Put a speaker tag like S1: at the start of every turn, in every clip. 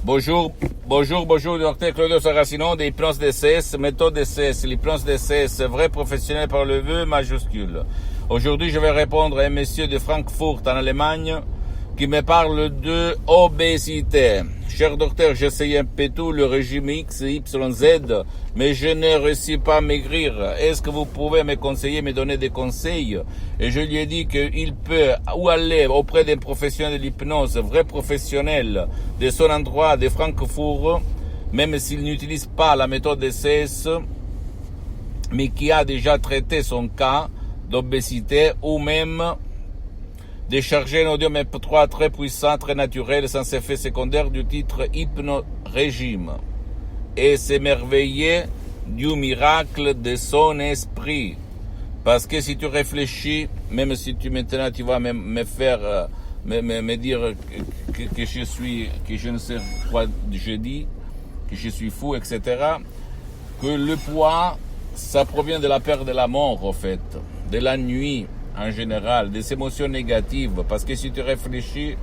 S1: Bonjour, docteur Claudio Saracino de l'hypnose DCS, méthode DCS, l'hypnose DCS, vrai professionnel par le vœu majuscule. Aujourd'hui, je vais répondre à un monsieur de Francfort en Allemagne qui me parle de obésité. Cher docteur, j'essaye un peu tout, le régime X, Y, Z, mais je ne réussis pas à maigrir. Est-ce que vous pouvez me conseiller, me donner des conseils? Et je lui ai dit qu'il peut ou aller auprès d'un professionnel de l'hypnose, vrai professionnel de son endroit de Francfort, même s'il n'utilise pas la méthode DCS, mais qui a déjà traité son cas d'obésité, ou même décharger un audio MP3 très puissant, très naturel, sans effet secondaire du titre Hypno-Régime, et s'émerveiller du miracle de son esprit. Parce que si tu réfléchis, même si maintenant tu vas me faire, me dire que je ne sais quoi je dis, que je suis fou, etc., que le poids, ça provient de la peur de la mort, en fait, de la nuit, en général, des émotions négatives, parce que si tu réfléchis,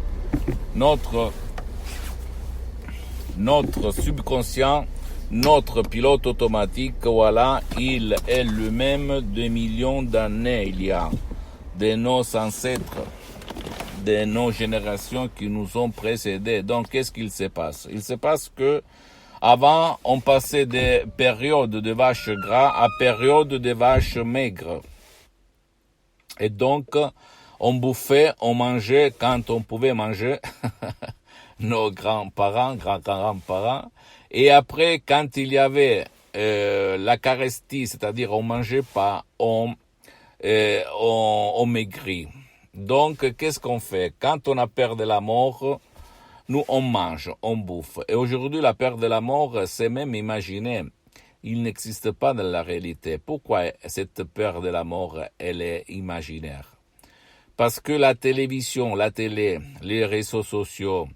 S1: notre subconscient, notre pilote automatique, voilà, il est le même des millions d'années, il y a de nos ancêtres, de nos générations qui nous ont précédés. Donc, qu'est-ce qu'il se passe? Il se passe que avant, on passait des périodes de vaches gras à périodes de vaches maigres. Et donc, on bouffait, on mangeait quand on pouvait manger, nos grands-grands-parents. Et après, quand il y avait la carestie, c'est-à-dire on mangeait pas, on maigrit. Donc, qu'est-ce qu'on fait? Quand on a peur de la mort, nous, on mange, on bouffe. Et aujourd'hui, la peur de la mort, c'est même imaginé. Il n'existe pas dans la réalité. Pourquoi cette peur de la mort, elle est imaginaire? Parce que la télévision, la télé, les réseaux sociaux,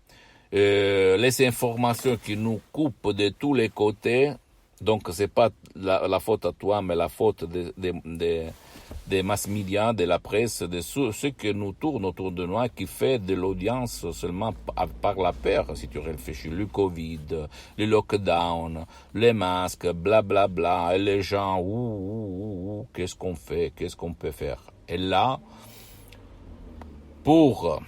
S1: les informations qui nous coupent de tous les côtés, donc c'est pas la faute à toi, mais la faute des mass médias, de la presse, de ce que nous tourne autour de nous, qui fait de l'audience seulement par la peur, si tu réfléchis, le Covid, le lockdown, les masques, blablabla, bla, bla, et les gens, qu'est-ce qu'on fait, qu'est-ce qu'on peut faire? Et là, pour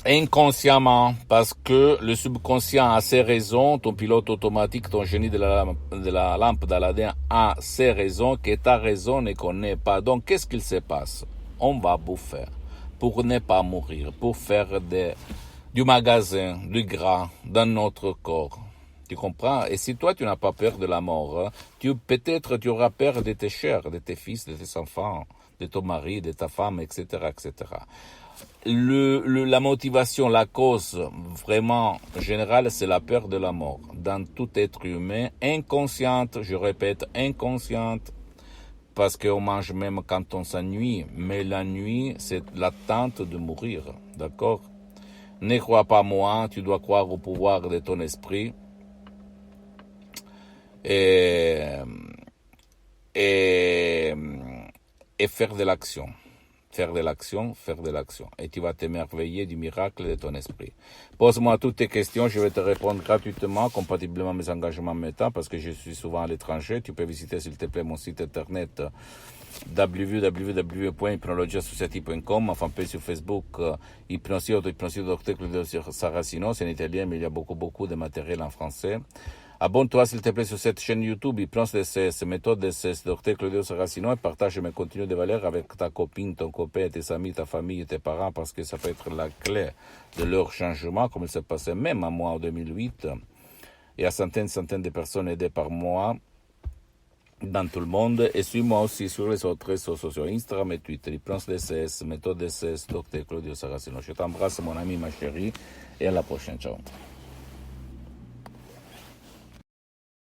S1: inconsciemment, parce que le subconscient a ses raisons, ton pilote automatique, ton génie de la lampe d'Aladin a ses raisons que ta raison ne connaît pas. Donc, qu'est-ce qu'il se passe? On va bouffer pour ne pas mourir, pour faire du magasin, du gras dans notre corps. Tu comprends? Et si toi, tu n'as pas peur de la mort, peut-être tu auras peur de tes chers, de tes fils, de tes enfants, de ton mari, de ta femme, etc., etc. La motivation, la cause vraiment générale, c'est la peur de la mort. Dans tout être humain, inconsciente, je répète, inconsciente, parce qu'on mange même quand on s'ennuie. Mais la nuit, c'est l'attente de mourir, d'accord? Ne crois pas moi, tu dois croire au pouvoir de ton esprit. Et faire de l'action. Faire de l'action. Et tu vas t'émerveiller du miracle de ton esprit. Pose-moi toutes tes questions, je vais te répondre gratuitement, compatiblement à mes engagements maintenant, parce que je suis souvent à l'étranger. Tu peux visiter, s'il te plaît, mon site internet www.hypnologiassociative.com, enfin, peu sur Facebook, Hypnosie Docteur Claudio Saracino, c'est en italien, mais il y a beaucoup de matériel en français. Abonne-toi, s'il te plaît, sur cette chaîne YouTube, Hypnose DCS, méthode DCS, Docteur Claudio Saracino, et partage mes contenus de valeur avec ta copine, ton copain, tes amis, ta famille et tes parents, parce que ça peut être la clé de leur changement, comme il s'est passé même à moi en 2008. Il y a centaines de personnes aidées par moi dans tout le monde. Et suis-moi aussi sur les autres réseaux sociaux, Instagram et Twitter, Hypnose DCS, méthode DCS, Docteur Claudio Saracino. Je t'embrasse, mon ami, ma chérie, et à la prochaine. Ciao.